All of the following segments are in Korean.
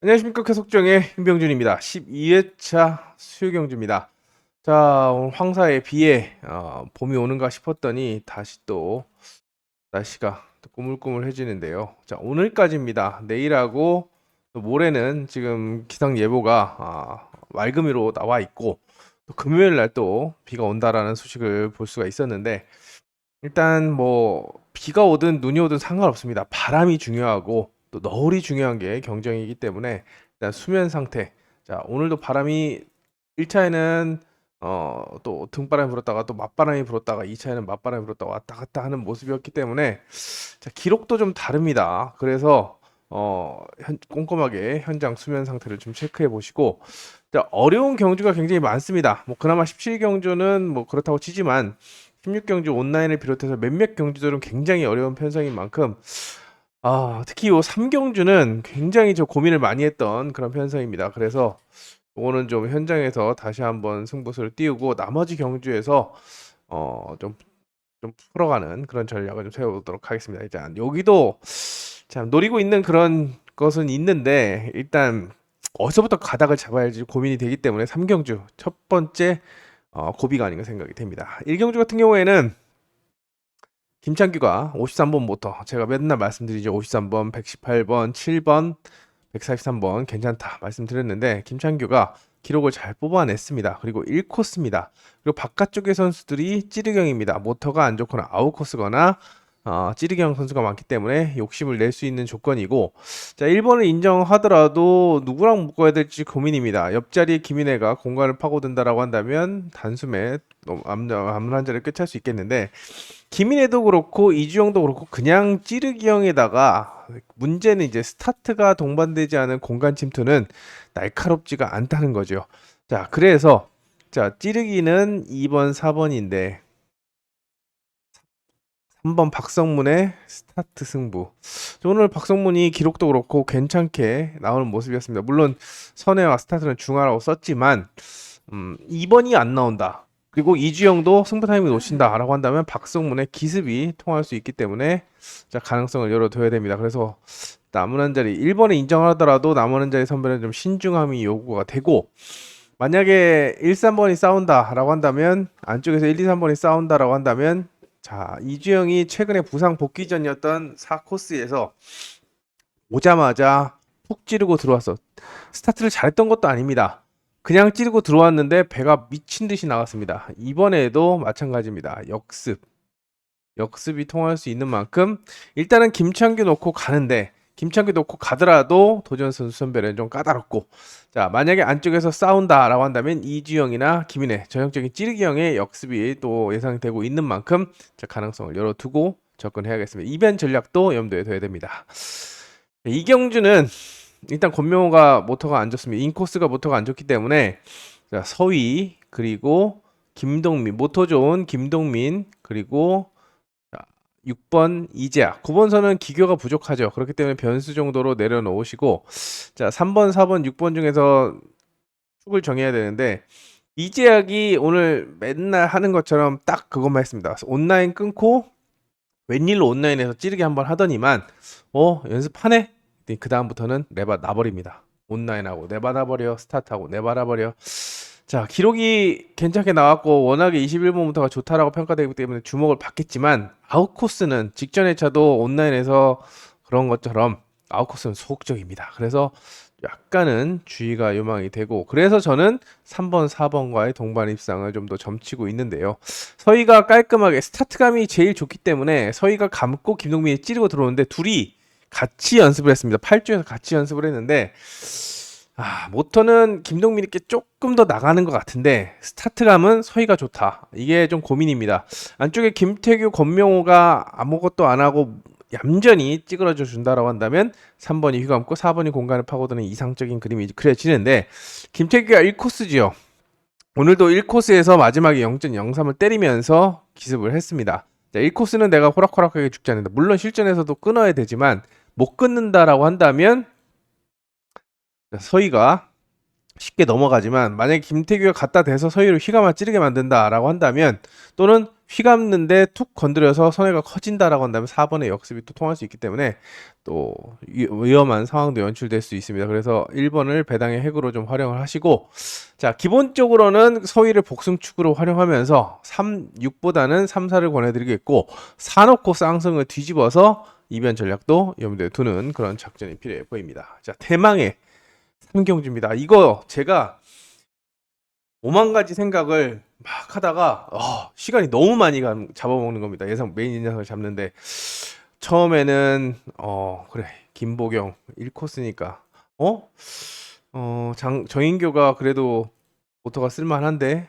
안녕하십니까. 계속정의 임병준입니다. 12회차 수요경주입니다. 자, 오늘 황사에 비에 봄이 오는가 싶었더니 다시 또 날씨가 또 꾸물꾸물해지는데요. 자, 오늘까지입니다. 내일하고 또 모레는 지금 기상 예보가 맑음이로 나와 있고, 또 금요일 날 또 비가 온다라는 소식을 볼 수가 있었는데, 일단 뭐 비가 오든 눈이 오든 상관없습니다. 바람이 중요하고 또 너울이 중요한 게 경정이기 때문에 일단 수면 상태. 자, 오늘도 바람이 1차에는 또 등바람이 불었다가 또 맞바람이 불었다가 2차에는 맞바람이 불었다가 왔다 갔다 하는 모습이었기 때문에 자, 기록도 좀 다릅니다. 그래서 꼼꼼하게 현장 수면 상태를 좀 체크해 보시고, 자, 어려운 경주가 굉장히 많습니다. 뭐 그나마 17경주는 뭐 그렇다고 치지만 16경주 온라인을 비롯해서 몇몇 경주들은 굉장히 어려운 편성인 만큼 특히 요 3경주는 굉장히 저 고민을 많이 했던 그런 편성입니다. 그래서 요거는 좀 현장에서 다시 한번 승부수를 띄우고 나머지 경주에서 좀 풀어가는 그런 전략을 좀 세워보도록 하겠습니다. 일단 여기도 참 노리고 있는 그런 것은 있는데 일단 어디서부터 가닥을 잡아야 할지 고민이 되기 때문에 3경주 첫 번째 고비가 아닌가 생각이 됩니다. 1경주 같은 경우에는 김창규가 53번 모터, 제가 맨날 말씀드리죠. 53번, 118번, 7번, 143번 괜찮다 말씀드렸는데 김창규가 기록을 잘 뽑아냈습니다. 그리고 1코스입니다. 그리고 바깥쪽의 선수들이 찌르경입니다. 모터가 안 좋거나 아웃코스거나 찌르경 선수가 많기 때문에 욕심을 낼 수 있는 조건이고, 자, 1번을 인정하더라도 누구랑 묶어야 될지 고민입니다. 옆자리에 김인혜가 공간을 파고든다라고 한다면 단숨에 암한 자리를 꿰찰 수 있겠는데, 김인혜도 그렇고 이주영도 그렇고 그냥 찌르기형에다가 문제는 이제 스타트가 동반되지 않은 공간 침투는 날카롭지가 않다는 거죠. 자, 그래서 자, 찌르기는 2번, 4번인데 3번 박성문의 스타트 승부. 오늘 박성문이 기록도 그렇고 괜찮게 나오는 모습이었습니다. 물론 선회와 스타트는 중하라고 썼지만 2번이 안 나온다. 그리고 이주영도 승부 타이밍 놓친다라고 한다면 박성문의 기습이 통할 수 있기 때문에 자, 가능성을 열어둬야 됩니다. 그래서 남은 한 자리 1번에 인정하더라도 남은 한 자리 선별은 좀 신중함이 요구가 되고, 만약에 1, 3번이 싸운다라고 한다면 안쪽에서 1, 2, 3번이 싸운다라고 한다면 자, 이주영이 최근에 부상 복귀 전이었던 4코스에서 오자마자 푹 찌르고 들어왔어. 스타트를 잘했던 것도 아닙니다. 그냥 찌르고 들어왔는데 배가 미친 듯이 나갔습니다. 이번에도 마찬가지입니다. 역습이 통할 수 있는 만큼 일단은 김창규 놓고 가는데, 김창규 놓고 가더라도 도전 선수 선별은 좀 까다롭고, 자, 만약에 안쪽에서 싸운다라고 한다면 이주영이나 김인혜 전형적인 찌르기형의 역습이 또 예상되고 있는 만큼 자, 가능성을 열어두고 접근해야겠습니다. 이변 전략도 염두에 둬야 됩니다. 이경주는 일단 권명호가 모터가 안 좋습니다. 인코스가 모터가 안 좋기 때문에 자, 서희 그리고 김동민, 모터 좋은 김동민, 그리고 6번 이재학, 9번선은 기교가 부족하죠. 그렇기 때문에 변수 정도로 내려놓으시고, 자, 3번, 4번, 6번 중에서 축을 정해야 되는데 이재학이 오늘 맨날 하는 것처럼 딱 그것만 했습니다. 온라인 끊고 웬일로 온라인에서 찌르기 한번 하더니만 연습하네? 그 다음부터는 내바 나버립니다. 온라인하고 내받아버려, 스타트하고 내받아버려. 자, 기록이 괜찮게 나왔고 워낙에 21번부터가 좋다라고 평가되기 때문에 주목을 받겠지만, 아웃코스는 직전의 차도 온라인에서 그런 것처럼 아웃코스는 소극적입니다. 그래서 약간은 주의가 요망이 되고, 그래서 저는 3번, 4번과의 동반 입상을 좀 더 점치고 있는데요. 서희가 깔끔하게 스타트감이 제일 좋기 때문에 서희가 감고 김동민이 찌르고 들어오는데 둘이 같이 연습을 했습니다. 8주에서 같이 연습을 했는데 모터는 김동민이께 조금 더 나가는 것 같은데 스타트감은 서희가 좋다. 이게 좀 고민입니다. 안쪽에 김태규, 권명호가 아무것도 안 하고 얌전히 찌그러져 준다라고 한다면 3번이 휘감고 4번이 공간을 파고드는 이상적인 그림이 그려지는데, 김태규가 1코스지요. 오늘도 1코스에서 마지막에 0.03을 때리면서 기습을 했습니다. 자, 1코스는 내가 호락호락하게 죽지 않는다. 물론 실전에서도 끊어야 되지만 못 끊는다라고 한다면 서희가 쉽게 넘어가지만, 만약에 김태규가 갖다 대서 서희를 휘감아 찌르게 만든다라고 한다면, 또는 휘감는데 툭 건드려서 손해가 커진다라고 한다면 4번의 역습이 또 통할 수 있기 때문에 또 위험한 상황도 연출될 수 있습니다. 그래서 1번을 배당의 핵으로 좀 활용을 하시고, 자, 기본적으로는 서위를 복승축으로 활용하면서 3, 6보다는 3, 4를 권해드리겠고, 4 놓고 쌍승을 뒤집어서 이변 전략도 염두에 두는 그런 작전이 필요해 보입니다. 자, 대망의 3경주입니다. 이거 제가 5만 가지 생각을 막 하다가 시간이 너무 많이 잡아먹는 겁니다. 메인 인상을 잡는데 처음에는 그래, 김보경 1코스니까 정인교가 그래도 모터가 쓸만한데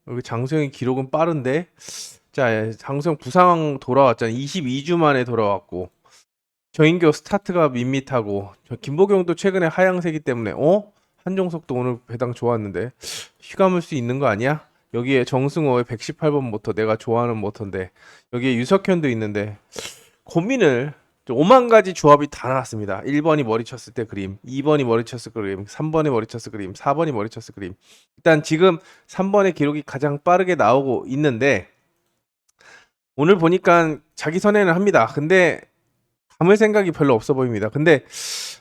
여기 장소영이 기록은 빠른데, 자, 장소영 부상 돌아왔잖아요. 22주 만에 돌아왔고, 정인교 스타트가 밋밋하고, 김보경도 최근에 하향세기 때문에 한종석도 오늘 배당 좋았는데 휘감을 수 있는 거 아니야? 여기에 정승호의 118번 모터, 내가 좋아하는 모터인데, 여기에 유석현도 있는데 고민을, 5만 가지 조합이 다 나왔습니다. 1번이 머리 쳤을 때 그림, 2번이 머리 쳤을 그림, 3번이 머리 쳤을 그림, 4번이 머리 쳤을 그림. 일단 지금 3번의 기록이 가장 빠르게 나오고 있는데, 오늘 보니까 자기 선회는 합니다. 근데 감을 생각이 별로 없어 보입니다. 근데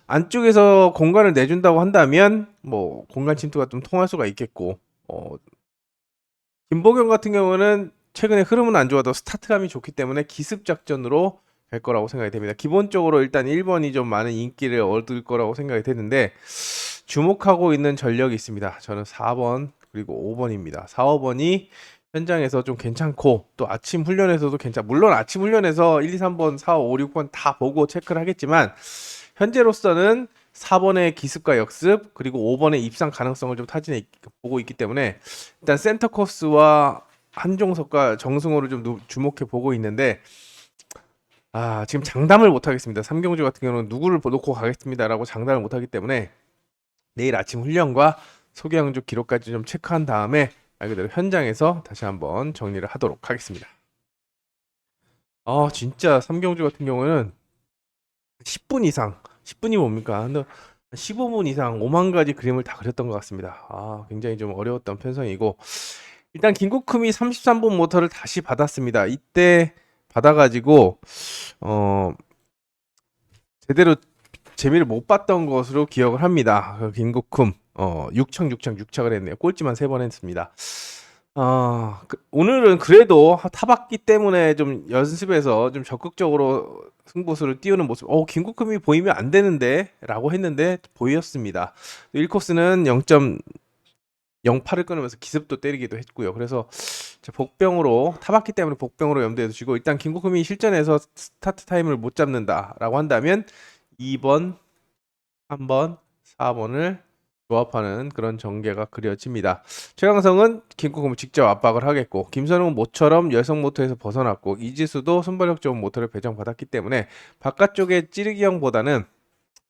안쪽에서 공간을 내준다고 한다면 뭐 공간 침투가 좀 통할 수가 있겠고, 김보경 같은 경우는 최근에 흐름은 안 좋아도 스타트감이 좋기 때문에 기습 작전으로 갈 거라고 생각이 됩니다. 기본적으로 일단 1번이 좀 많은 인기를 얻을 거라고 생각이 되는데, 주목하고 있는 전력이 있습니다. 저는 4번 그리고 5번입니다. 4, 5번이 현장에서 좀 괜찮고, 또 아침 훈련에서도 물론 아침 훈련에서 1, 2, 3번, 4, 5, 6번 다 보고 체크를 하겠지만, 현재로서는 4번의 기습과 역습 그리고 5번의 입상 가능성을 좀 타진해 보고 있기 때문에, 일단 센터 코스와 한종석과 정승호를 좀 주목해 보고 있는데, 지금 장담을 못 하겠습니다. 3경주 같은 경우는 누구를 놓고 가겠습니다라고 장담을 못 하기 때문에 내일 아침 훈련과 소개양주 기록까지 좀 체크한 다음에 말 그대로 현장에서 다시 한번 정리를 하도록 하겠습니다. 진짜 3경주 같은 경우는 10분 이상, 10분이 뭡니까? 15분 이상 5만 가지 그림을 다 그렸던 것 같습니다. 굉장히 좀 어려웠던 편성이고, 일단 김국흠이 33번 모터를 다시 받았습니다. 이때 받아가지고 제대로 재미를 못 봤던 것으로 기억을 합니다. 김국흠 6착을 했네요. 꼴찌만 3번 했습니다. 오늘은 그래도 타봤기 때문에 좀 연습에서 좀 적극적으로 승부수를 띄우는 모습, 김국흠이 보이면 안 되는데 라고 했는데 보였습니다. 1코스는 0.08을 끊으면서 기습도 때리기도 했고요. 그래서 복병으로 타봤기 때문에 복병으로 염두에 두시고, 일단 김국흠이 실전에서 스타트 타임을 못 잡는다라고 한다면 2번, 3번, 4번을 조합하는 그런 전개가 그려집니다. 최강성은 김국흠을 직접 압박을 하겠고, 김선웅은 모처럼 열성 모터에서 벗어났고, 이지수도 순발력 좋은 모터를 배정받았기 때문에 바깥쪽의 찌르기형보다는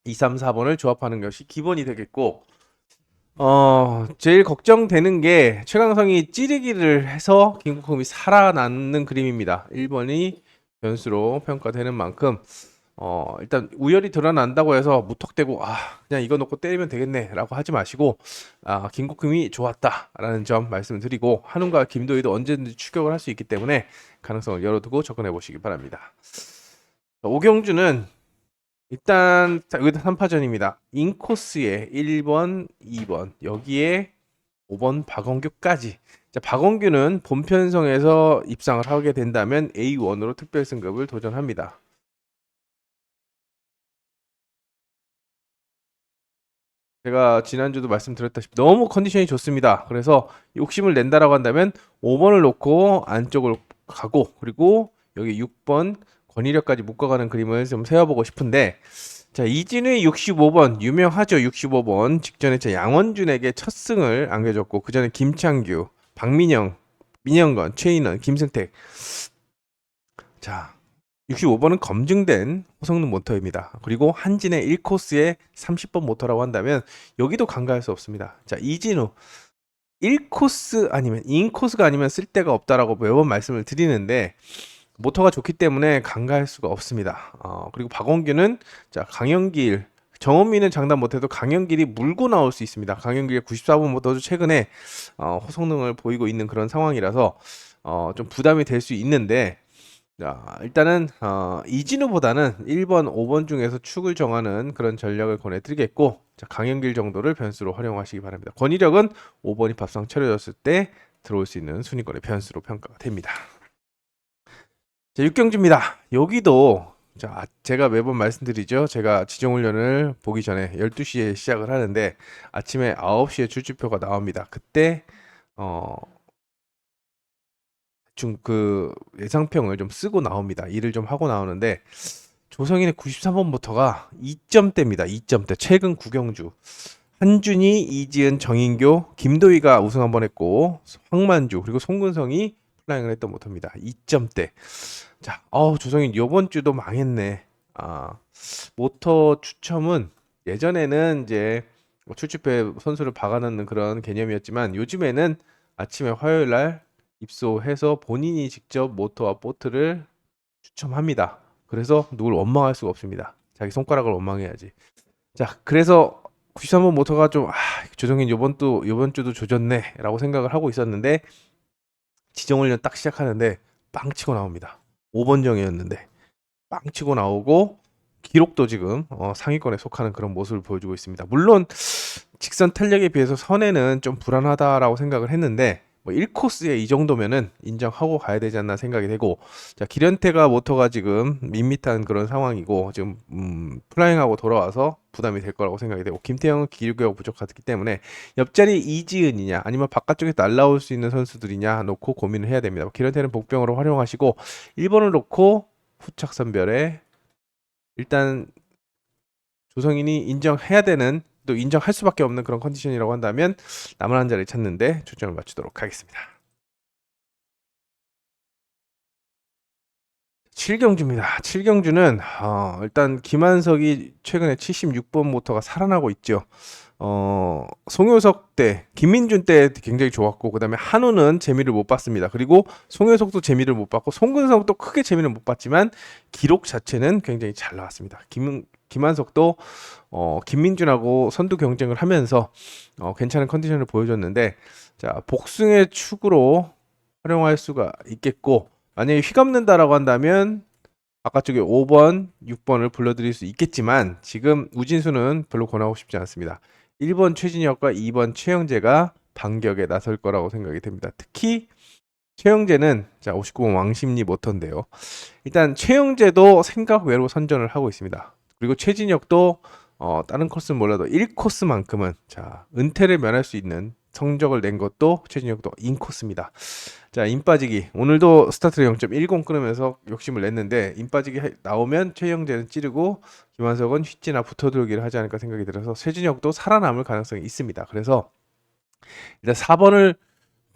2, 3, 4번을 조합하는 것이 기본이 되겠고, 제일 걱정되는 게 최강성이 찌르기를 해서 김국흠이 살아남는 그림입니다. 1번이 변수로 평가되는 만큼 일단 우열이 드러난다고 해서 무턱대고 그냥 이거 놓고 때리면 되겠네 라고 하지 마시고, 김국흠이 좋았다라는 점 말씀드리고, 한웅과 김도희도 언제든지 추격을 할 수 있기 때문에 가능성을 열어두고 접근해 보시기 바랍니다. 오경주는 일단 여기도 3파전입니다. 인코스에 1번, 2번, 여기에 5번 박원규까지. 자, 박원규는 본편성에서 입상을 하게 된다면 A1으로 특별승급을 도전합니다. 제가 지난주도 말씀드렸다시피 너무 컨디션이 좋습니다. 그래서 욕심을 낸다라고 한다면 5번을 놓고 안쪽을 가고, 그리고 여기 6번 권위력까지 묶어가는 그림을 좀 세워보고 싶은데, 자, 이진우의 65번 유명하죠. 65번 직전에 양원준에게 첫 승을 안겨줬고, 그 전에 김창규, 박민영, 민영건, 최인원, 김승택. 자, 65번은 검증된 호성능 모터입니다. 그리고 한진의 1코스에 30번 모터라고 한다면 여기도 간과할 수 없습니다. 자, 이진우 1코스 아니면 인코스가 아니면 쓸 데가 없다라고 매번 말씀을 드리는데, 모터가 좋기 때문에 간과할 수가 없습니다. 그리고 박원규는 자, 강영길, 정원민은 장담 못해도 강영길이 물고 나올 수 있습니다. 강영길의 94번 모터도 최근에 호성능을 보이고 있는 그런 상황이라서 좀 부담이 될 수 있는데 자, 일단은 이진우보다는 1번, 5번 중에서 축을 정하는 그런 전략을 권해드리겠고 자, 강현길 정도를 변수로 활용하시기 바랍니다. 권위력은 5번이 밥상 차려졌을 때 들어올 수 있는 순위권의 변수로 평가가 됩니다. 자, 6경주입니다. 여기도 자, 제가 매번 말씀드리죠. 제가 지정훈련을 보기 전에 12시에 시작을 하는데 아침에 9시에 출주표가 나옵니다. 그때 좀 그 예상평을 좀 쓰고 나옵니다. 일을 좀 하고 나오는데 조성인의 93번부터가 2점대입니다. 2점대. 최근 9경주. 한준희, 이지은, 정인교, 김도희가 우승 한번 했고 황만주 그리고 송근성이 플라잉을 했던 모터입니다. 2점대. 자, 조성인 요번 주도 망했네. 모터 추첨은 예전에는 이제 뭐 출주표에 선수를 박아넣는 그런 개념이었지만 요즘에는 아침에 화요일 날 입소해서 본인이 직접 모터와 보트를 추첨합니다. 그래서 누굴 원망할 수가 없습니다. 자기 손가락을 원망해야지. 자, 그래서 93번 모터가 좀 조정인 요번 주도 조졌네라고 생각을 하고 있었는데 지정훈련 딱 시작하는데 빵 치고 나옵니다. 5번 정이었는데 빵 치고 나오고 기록도 지금 상위권에 속하는 그런 모습을 보여주고 있습니다. 물론 직선 탄력에 비해서 선에는 좀 불안하다라고 생각을 했는데 뭐 1코스에 이 정도면은 인정하고 가야 되지 않나 생각이 되고 자 기련태가 모터가 지금 밋밋한 그런 상황이고 지금 플라잉하고 돌아와서 부담이 될 거라고 생각이 되고 김태형은 기록이 부족하기 때문에 옆자리 이지은이냐 아니면 바깥쪽에 날라올 수 있는 선수들이냐 놓고 고민을 해야 됩니다. 기련태는 복병으로 활용하시고 1번을 놓고 후착 선별에 일단 조성인이 인정해야 되는 또 인정할 수밖에 없는 그런 컨디션이라고 한다면 남은 한 자리 찾는데 초점을 맞추도록 하겠습니다. 7경주입니다. 7경주는 일단 김한석이 최근에 76번 모터가 살아나고 있죠. 송효석 때, 김민준 때 굉장히 좋았고 그다음에 한우는 재미를 못 봤습니다. 그리고 송효석도 재미를 못 봤고 송근성도 크게 재미를 못 봤지만 기록 자체는 굉장히 잘 나왔습니다. 김한석도 김민준하고 선두 경쟁을 하면서 괜찮은 컨디션을 보여줬는데 자 복숭의 축으로 활용할 수가 있겠고 만약에 휘감는다라고 한다면 바깥쪽에 5번, 6번을 불러드릴 수 있겠지만 지금 우진수는 별로 권하고 싶지 않습니다. 1번 최진혁과 2번 최영재가 반격에 나설 거라고 생각이 됩니다. 특히 최영재는 자 59번 왕십리 모터인데요. 일단 최영재도 생각 외로 선전을 하고 있습니다. 그리고 최진혁도 다른 코스는 몰라도 1코스만큼은 자 은퇴를 면할 수 있는 성적을 낸 것도 최진혁도 인코스입니다. 자, 인 빠지기. 오늘도 스타트를 0.10 끊으면서 욕심을 냈는데 인 빠지기 나오면 최영재는 찌르고 김한석은 휘지나 붙어들기를 하지 않을까 생각이 들어서 최진혁도 살아남을 가능성이 있습니다. 그래서 일단 4번을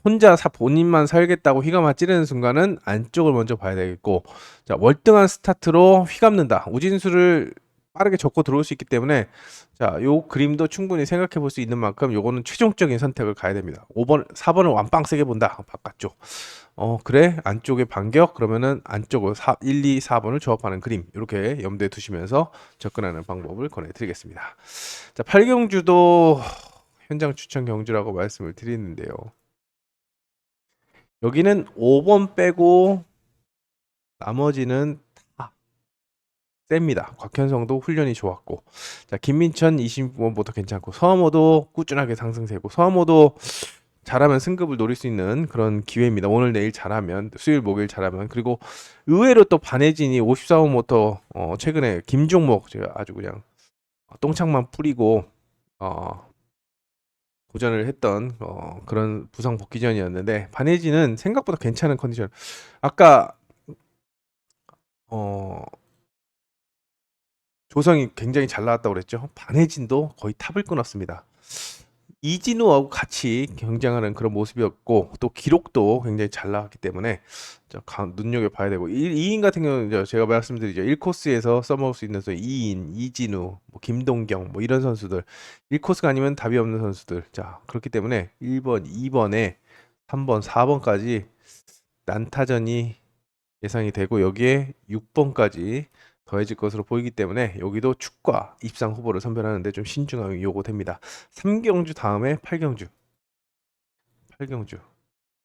혼자 본인만 살겠다고 휘감아 찌르는 순간은 안쪽을 먼저 봐야 되겠고 자 월등한 스타트로 휘감는다. 우진수를 빠르게 접고 들어올 수 있기 때문에 자, 요 그림도 충분히 생각해 볼 수 있는 만큼 요거는 최종적인 선택을 가야 됩니다. 5번, 4번을 완빵 세게 본다. 바깥쪽. 그래. 안쪽에 반격 그러면은 안쪽으로 1, 2, 4번을 조합하는 그림. 이렇게 염두에 두시면서 접근하는 방법을 권해 드리겠습니다. 자, 8경주도 현장 추천 경주라고 말씀을 드리는데요. 여기는 5번 빼고 나머지는 다 셉니다. 곽현성도 훈련이 좋았고 자 김민천 20번부터 괜찮고 서하모도 꾸준하게 상승세고 서하모도 잘하면 승급을 노릴 수 있는 그런 기회입니다. 오늘 내일 잘하면 수요일 목요일 잘하면 그리고 의외로 또 반혜진이 54번부터 최근에 김종목 제가 아주 그냥 똥창만 뿌리고 도전을 했던 그런 부상 복귀전이었는데 반혜진은 생각보다 괜찮은 컨디션. 아까 어, 조성이 굉장히 잘 나왔다고 그랬죠. 반혜진도 거의 탑을 끊었습니다. 이진우하고 같이 경쟁하는 그런 모습이었고 또 기록도 굉장히 잘 나왔기 때문에 눈여겨봐야 되고 2인 같은 경우는 제가 말씀드리죠. 1코스에서 써먹을 수 있는 2인, 이진우, 뭐 김동경 뭐 이런 선수들 1코스가 아니면 답이 없는 선수들 자 그렇기 때문에 1번, 2번에 3번, 4번까지 난타전이 예상이 되고 여기에 6번까지 더해질 것으로 보이기 때문에 여기도 축과 입상 후보를 선별하는데 좀 신중함이 요구됩니다. 3경주 다음에 8경주. 8경주.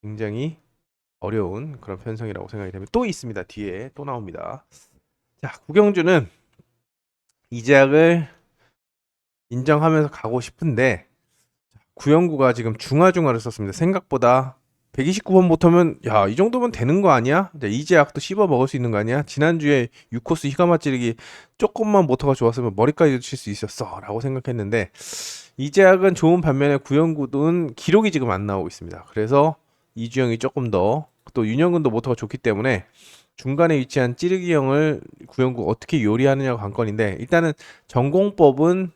굉장히 어려운 그런 편성이라고 생각이 됩니다. 또 있습니다. 뒤에 또 나옵니다. 자, 구경주는 이 제약을 인정하면서 가고 싶은데 구영구가 지금 중화중화를 썼습니다. 생각보다 129번 못하면 야, 이 정도면 되는 거 아니야? 이 제약도 씹어 먹을 수 있는 거 아니야? 지난주에 6코스 히가마 찌르기 조금만 모터가 좋았으면 머리까지도 칠 수 있었어 라고 생각했는데 이 제약은 좋은 반면에 구영구는 기록이 지금 안 나오고 있습니다. 그래서 이주영이 조금 더 또 윤영근도 모터가 좋기 때문에 중간에 위치한 찌르기형을 구영구 어떻게 요리하느냐가 관건인데 일단은 전공법은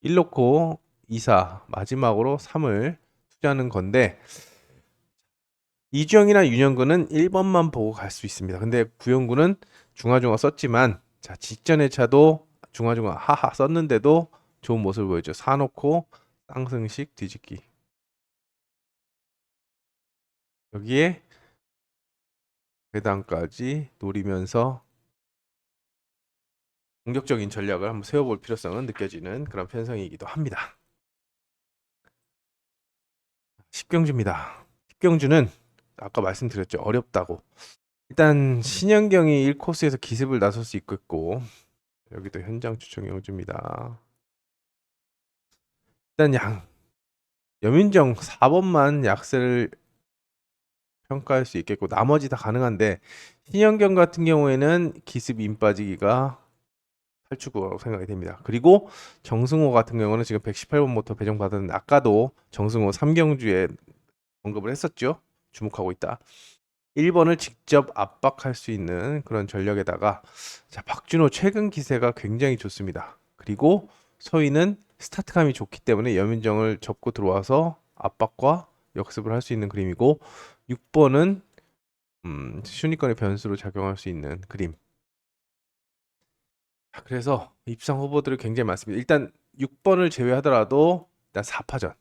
1 놓고 2, 4 마지막으로 3을 투자하는 건데 이주영이나 윤영근은 1번만 보고 갈 수 있습니다. 근데 구영구는 중화중화 썼지만 자 직전의 차도 중화중화 하하 썼는데도 좋은 모습을 보여줘. 4 놓고 쌍승식 뒤집기. 여기에 배당까지 노리면서 공격적인 전략을 한번 세워볼 필요성은 느껴지는 그런 편성이기도 합니다. 10경주입니다. 10경주는 아까 말씀드렸죠. 어렵다고. 일단 신현경이 1코스에서 기습을 나설 수 있겠고 여기도 현장 추천 경주입니다. 일단 여민정 4번만 약세를 평가할 수 있겠고 나머지 다 가능한데 신현경 같은 경우에는 기습 인 빠지기가 탈출구라고 생각이 됩니다. 그리고 정승호 같은 경우는 지금 118번부터 배정받았는데 아까도 정승호 3경주에 언급을 했었죠. 주목하고 있다. 1번을 직접 압박할 수 있는 그런 전력에다가 자, 박준호 최근 기세가 굉장히 좋습니다. 그리고 서희는 스타트감이 좋기 때문에 여민정을 접고 들어와서 압박과 역습을 할 수 있는 그림이고 6번은 순위권의 변수로 작용할 수 있는 그림. 그래서 입상 후보들이 굉장히 많습니다. 일단 6번을 제외하더라도 일단 4파전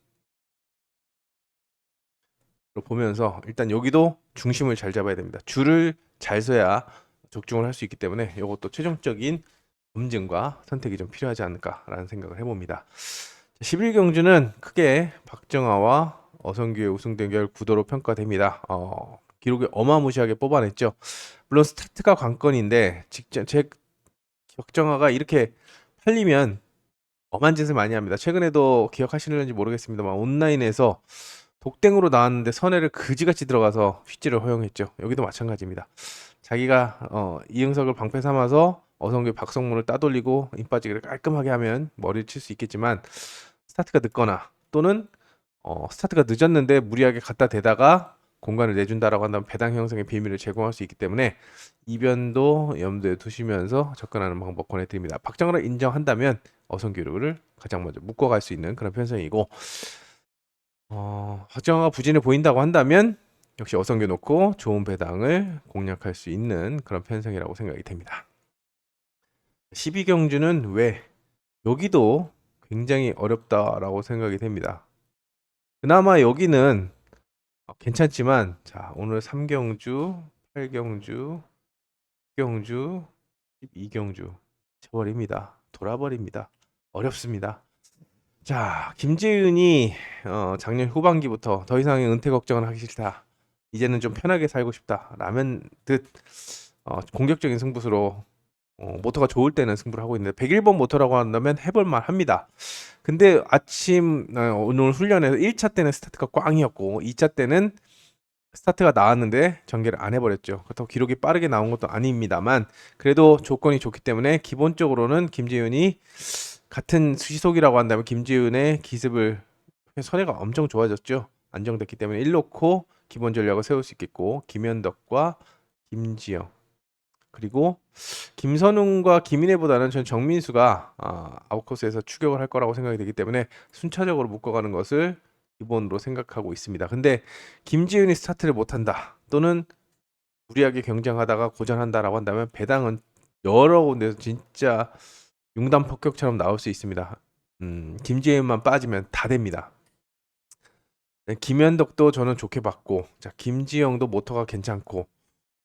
보면서 일단 여기도 중심을 잘 잡아야 됩니다. 줄을 잘 서야 적중을 할 수 있기 때문에 이것도 최종적인 검증과 선택이 좀 필요하지 않을까라는 생각을 해봅니다. 11경주는 크게 박정아와 어성규의 우승 대결 구도로 평가됩니다. 기록을 어마무시하게 뽑아냈죠. 물론 스타트가 관건인데 직전 제 박정아가 이렇게 팔리면 엄한 짓을 많이 합니다. 최근에도 기억하시는지 모르겠습니다만 온라인에서 독땡으로 나왔는데 선회를 그지같이 들어가서 휘지를 허용했죠. 여기도 마찬가지입니다. 자기가 이응석을 방패 삼아서 어성규 박성문을 따돌리고 인빠지기를 깔끔하게 하면 머리를 칠 수 있겠지만 스타트가 늦거나 또는 스타트가 늦었는데 무리하게 갖다 대다가 공간을 내준다라고 한다면 배당 형성의 비밀을 제공할 수 있기 때문에 이변도 염두에 두시면서 접근하는 방법 권해드립니다. 박정아를 인정한다면 어성규를 가장 먼저 묶어갈 수 있는 그런 편성이고 박정아가 부진해 보인다고 한다면 역시 어성규 놓고 좋은 배당을 공략할 수 있는 그런 편성이라고 생각이 됩니다. 12경주는 왜 여기도 굉장히 어렵다라고 생각이 됩니다. 그나마 여기는 괜찮지만 자 오늘 3경주, 8경주, 10경주, 12경주 쳐버립니다. 돌아버립니다. 어렵습니다. 자 김재윤이 작년 후반기부터 더 이상의 은퇴 걱정은 하기 싫다. 이제는 좀 편하게 살고 싶다. 라면 듯 공격적인 승부수로 모터가 좋을 때는 승부를 하고 있는데 101번 모터라고 한다면 해볼만 합니다. 근데 아침 오늘 훈련에서 1차 때는 스타트가 꽝이었고 2차 때는 스타트가 나왔는데 전개를 안 해버렸죠. 그렇다고 기록이 빠르게 나온 것도 아닙니다만 그래도 조건이 좋기 때문에 기본적으로는 김재윤이 같은 시속이라고 한다면 김재윤의 기습을 선회가 엄청 좋아졌죠. 안정됐기 때문에 1놓고 기본 전략을 세울 수 있겠고 김현덕과 김지영 그리고 김선웅과 김인혜보다는 전 정민수가 아웃코스에서 추격을 할 거라고 생각이 되기 때문에 순차적으로 묶어가는 것을 기본으로 생각하고 있습니다. 근데 김지윤이 스타트를 못한다 또는 무리하게 경쟁하다가 고전한다라고 한다면 배당은 여러 군데서 진짜 융단 폭격처럼 나올 수 있습니다. 김지윤만 빠지면 다 됩니다. 김현덕도 저는 좋게 봤고 자 김지영도 모터가 괜찮고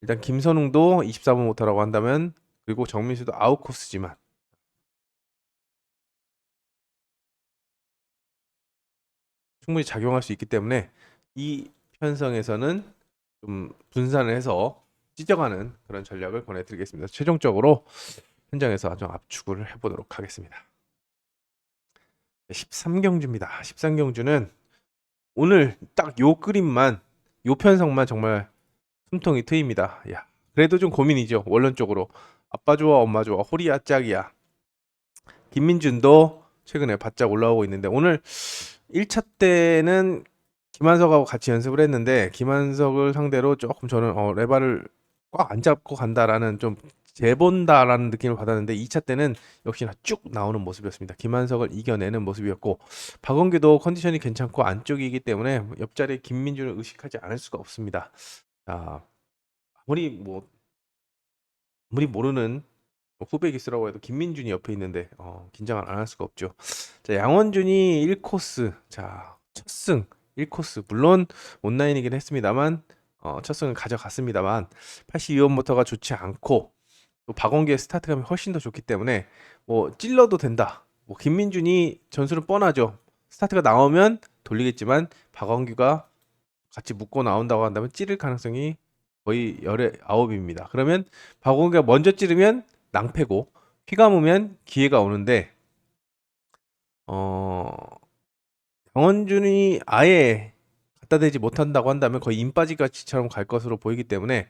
일단 김선웅도 24번 모터라고 한다면 그리고 정민수도 아웃코스지만 충분히 작용할 수 있기 때문에 이 편성에서는 좀 분산을 해서 찢어가는 그런 전략을 권해드리겠습니다. 최종적으로 현장에서 좀 압축을 해보도록 하겠습니다. 13경주입니다. 13경주는 오늘 딱 요 그림만, 요 편성만 정말 숨통이 트입니다. 야, 그래도 좀 고민이죠. 원론적으로. 아빠 좋아, 엄마 좋아, 호리야 짝이야. 김민준도 최근에 바짝 올라오고 있는데 오늘 1차 때는 김한석하고 같이 연습을 했는데 김한석을 상대로 조금 저는 레바를 꽉 안 잡고 간다라는 좀 재본다라는 느낌을 받았는데 2차 때는 역시나 쭉 나오는 모습이었습니다. 김한석을 이겨내는 모습이었고 박원규도 컨디션이 괜찮고 안쪽이기 때문에 옆자리에 김민준을 의식하지 않을 수가 없습니다. 자, 아무리 뭐 아무리 모르는 후배 기수라고 해도 김민준이 옆에 있는데 긴장을 안 할 수가 없죠. 자, 양원준이 1코스 자 첫승 1코스 물론 온라인이긴 했습니다만 첫승을 가져갔습니다만 82번부터가 좋지 않고 또 박원규의 스타트감이 훨씬 더 좋기 때문에 뭐 찔러도 된다. 뭐 김민준이 전술은 뻔하죠. 스타트가 나오면 돌리겠지만 박원규가 같이 묶고 나온다고 한다면 찌를 가능성이 거의 열의 아홉입니다. 그러면 박원규가 먼저 찌르면 낭패고 휘감으면 기회가 오는데 어 강원준이 아예 갖다 대지 못한다고 한다면 거의 인빠지가치처럼 갈 것으로 보이기 때문에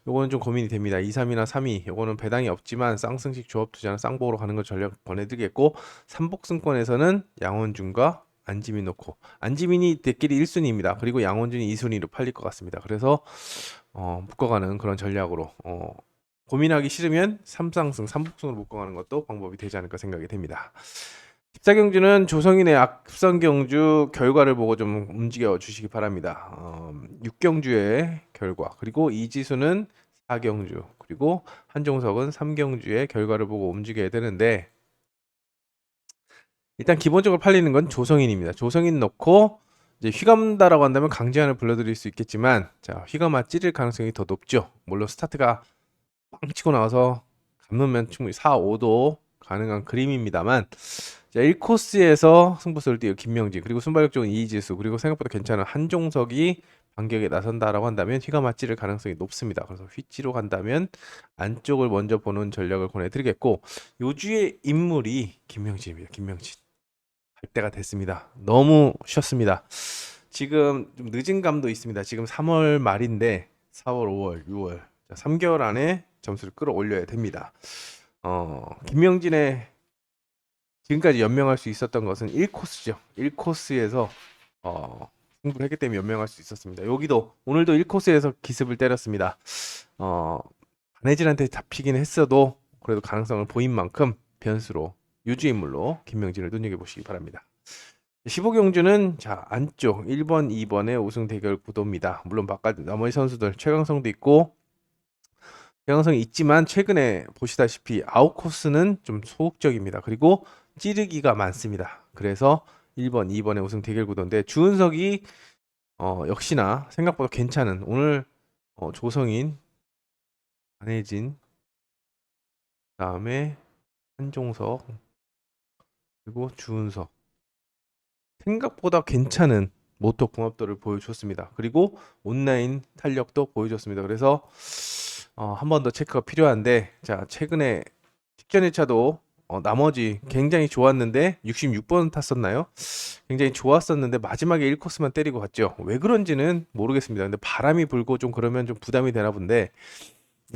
요거는 좀 고민이 됩니다. 2, 3이나 3위 요거는 배당이 없지만 쌍승식 조합 투자나 쌍보로 가는 걸 전략 권해드리겠고 삼복승권에서는 양원준과 안지민 놓고 안지민이 대끼리 1순위입니다. 그리고 양원준이 2순위로 팔릴 것 같습니다. 그래서 묶어가는 그런 전략으로 고민하기 싫으면 3상승, 3복승으로 묶어가는 것도 방법이 되지 않을까 생각이 됩니다. 14경주는 조성인의 앞선 경주 결과를 보고 좀 움직여 주시기 바랍니다. 6경주의 결과 그리고 이지수는 4경주 그리고 한종석은 3경주의 결과를 보고 움직여야 되는데 일단 기본적으로 팔리는 건 조성인입니다. 조성인 넣고 이제 휘감다라고 한다면 강제한을 불러드릴 수 있겠지만 자 휘감아 찌를 가능성이 더 높죠. 물론 스타트가 빵 치고 나와서 감으면 충분히 4, 5도 가능한 그림입니다만 자 1코스에서 승부수를 띄우 김명진 그리고 순발력 좋은 이지수 그리고 생각보다 괜찮은 한종석이 반격에 나선다라고 한다면 휘가 맞지를 가능성이 높습니다. 그래서 휘지로 간다면 안쪽을 먼저 보는 전략을 권해드리겠고 요주의 인물이 김명진입니다. 김명진 갈 때가 됐습니다. 너무 쉬었습니다. 지금 좀 늦은 감도 있습니다. 지금 3월 말인데 4월, 5월, 6월 3개월 안에 점수를 끌어올려야 됩니다. 김명진의 지금까지 연명할 수 있었던 것은 1코스죠. 1코스에서 승부를 했기 때문에 연명할 수 있었습니다. 여기도 오늘도 1코스에서 기습을 때렸습니다. 바네질한테 잡히긴 했어도 그래도 가능성을 보인 만큼 변수로 유주인물로 김명진을 눈여겨보시기 바랍니다. 15경주는 자 안쪽 1번, 2번의 우승 대결 구도입니다. 물론 바깥 나머지 선수들 최강성도 있고 개연성이 있지만 최근에 보시다시피 아웃코스는 좀 소극적입니다. 그리고 찌르기가 많습니다. 그래서 1번, 2번의 우승 대결 구도인데 주은석이 역시나 생각보다 괜찮은 오늘 조성인, 안혜진, 그다음에 한종석 그리고 주은석 생각보다 괜찮은 모토 궁합도를 보여줬습니다. 그리고 온라인 탄력도 보여줬습니다. 그래서 한 번 더 체크가 필요한데 자 최근에 직전 1차도 나머지 굉장히 좋았는데 66번 탔었나요? 굉장히 좋았었는데 마지막에 1코스만 때리고 갔죠. 왜 그런지는 모르겠습니다. 근데 바람이 불고 좀 그러면 좀 부담이 되나 본데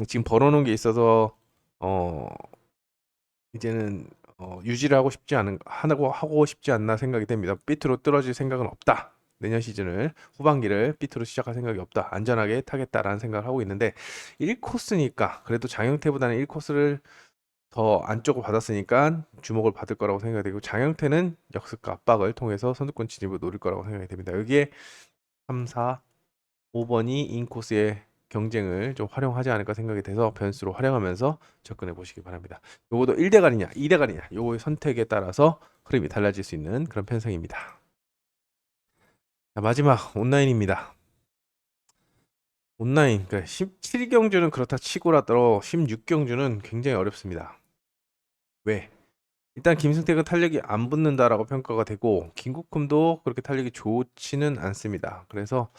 지금 벌어놓은 게 있어서 이제는 유지를 하고 싶지 않나 생각이 됩니다. 삐트로 떨어질 생각은 없다. 내년 시즌을 후반기를 삐트로 시작할 생각이 없다. 안전하게 타겠다라는 생각을 하고 있는데 1코스니까 그래도 장영태보다는 1코스를 더 안쪽을 받았으니까 주목을 받을 거라고 생각이 되고 장영태는 역습과 압박을 통해서 선두권 진입을 노릴 거라고 생각이 됩니다. 여기에 3, 4, 5번이 인코스의 경쟁을 좀 활용하지 않을까 생각이 돼서 변수로 활용하면서 접근해 보시기 바랍니다. 요것도 1대가리냐 2대가리냐 요거의 선택에 따라서 흐름이 달라질 수 있는 그런 편성입니다. 자, 마지막 온라인입니다. 온라인 그러니까 17경주는 그렇다 치고라도 16경주는 굉장히 어렵습니다. 왜? 일단 김승택은 탄력이 안 붙는다라고 평가가 되고 김국흠도 그렇게 탄력이 좋지는 않습니다. 그래서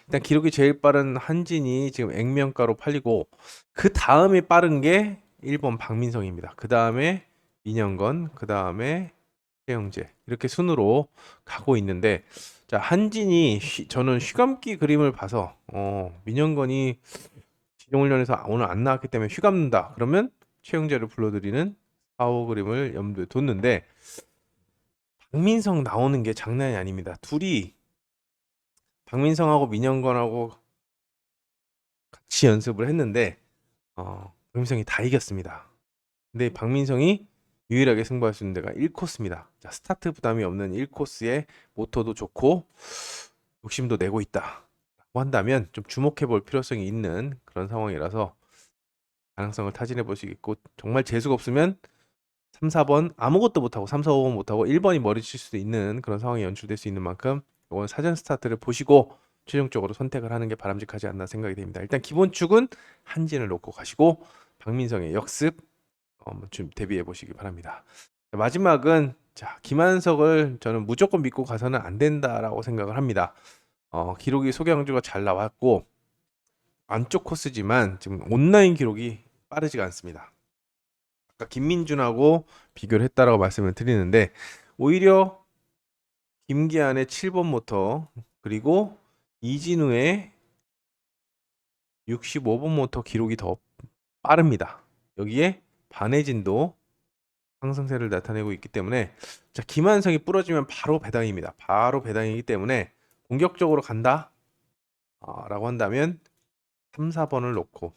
일단 기록이 제일 빠른 한진이 지금 액면가로 팔리고 그 다음에 빠른 게 1번 박민성입니다. 그 다음에 민현건, 그 다음에 최영재 이렇게 순으로 가고 있는데 자 한진이 저는 휘감기 그림을 봐서 민현건이 지정훈련에서 오늘 안 나왔기 때문에 휘감는다. 그러면 최영재를 불러들이는 4호 그림을 염두에 뒀는데 박민성 나오는 게 장난이 아닙니다. 둘이 박민성하고 민현건하고 같이 연습을 했는데 박민성이 다 이겼습니다. 근데 박민성이 유일하게 승부할 수 있는 데가 1코스입니다. 자, 스타트 부담이 없는 1코스에 모터도 좋고 욕심도 내고 있다. 라고 한다면 좀 주목해 볼 필요성이 있는 그런 상황이라서 가능성을 타진해 볼 수 있고 정말 재수가 없으면 3, 4번 아무것도 못하고 3, 4, 5번 못하고 1번이 머리칠 수도 있는 그런 상황이 연출될 수 있는 만큼 이건 사전 스타트를 보시고 최종적으로 선택을 하는 게 바람직하지 않나 생각이 됩니다. 일단 기본축은 한진을 놓고 가시고 박민성의 역습 좀 대비해 보시기 바랍니다. 마지막은 자 김한석을 저는 무조건 믿고 가서는 안 된다라고 생각을 합니다. 기록이 소개항주가 잘 나왔고 안쪽 코스지만 지금 온라인 기록이 빠르지가 않습니다. 아까 김민준하고 비교를 했다라고 말씀을 드리는데 오히려 김기한의 7번 모터 그리고 이진우의 65번 모터 기록이 더 빠릅니다. 여기에 반해진도 상승세를 나타내고 있기 때문에 자 김한성이 부러지면 바로 배당입니다. 바로 배당이기 때문에 공격적으로 간다 라고 한다면 3, 4번을 놓고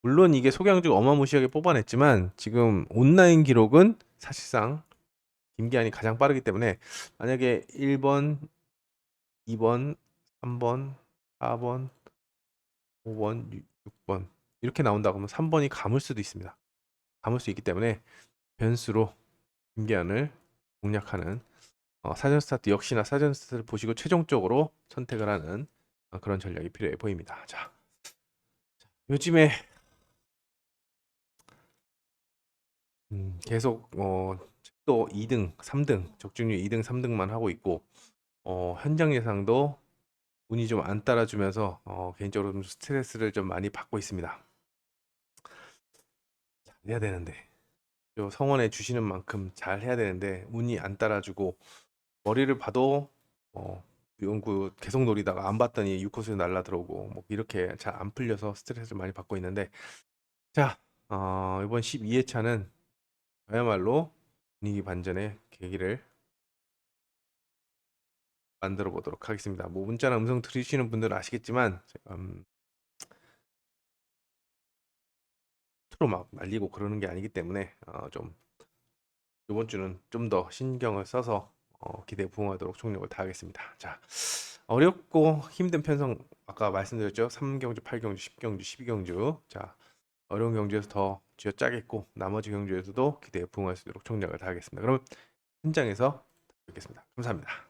물론 이게 소개항주가 어마무시하게 뽑아냈지만 지금 온라인 기록은 사실상 김기한이 가장 빠르기 때문에 만약에 1번, 2번, 3번, 4번, 5번, 6번 이렇게 나온다 그러면 3번이 감을 수도 있습니다. 감을 수 있기 때문에 변수로 김기한을 공략하는 사전 스타트 역시나 사전 스타트를 보시고 최종적으로 선택을 하는 그런 전략이 필요해 보입니다. 자, 요즘에 계속 또 2등, 3등, 적중률 2등, 3등만 하고 있고 현장 예상도 운이 좀 안 따라주면서 개인적으로 좀 스트레스를 좀 많이 받고 있습니다. 잘 해야 되는데 요 성원해 주시는 만큼 잘 해야 되는데 운이 안 따라주고 머리를 봐도 연구 계속 노리다가 안 봤더니 6코스에 날라 들어오고 뭐 이렇게 잘 안 풀려서 스트레스를 많이 받고 있는데 자 이번 12회차는 그야말로 분위기 반전의 계기를 만들어 보도록 하겠습니다. 뭐 문자나 음성 들으시는 분들은 아시겠지만 제가 트로 막 날리고 그러는 게 아니기 때문에 좀 이번 주는 좀 더 신경을 써서 기대에 부응하도록 총력을 다하겠습니다. 자, 어렵고 힘든 편성 아까 말씀드렸죠. 3경주, 8경주, 10경주, 12경주. 자, 어려운 경주에서 더 쥐어짜겠고 나머지 경주에서도 기대에 부응할 수 있도록 총력을 다하겠습니다. 그럼 현장에서 뵙겠습니다. 감사합니다.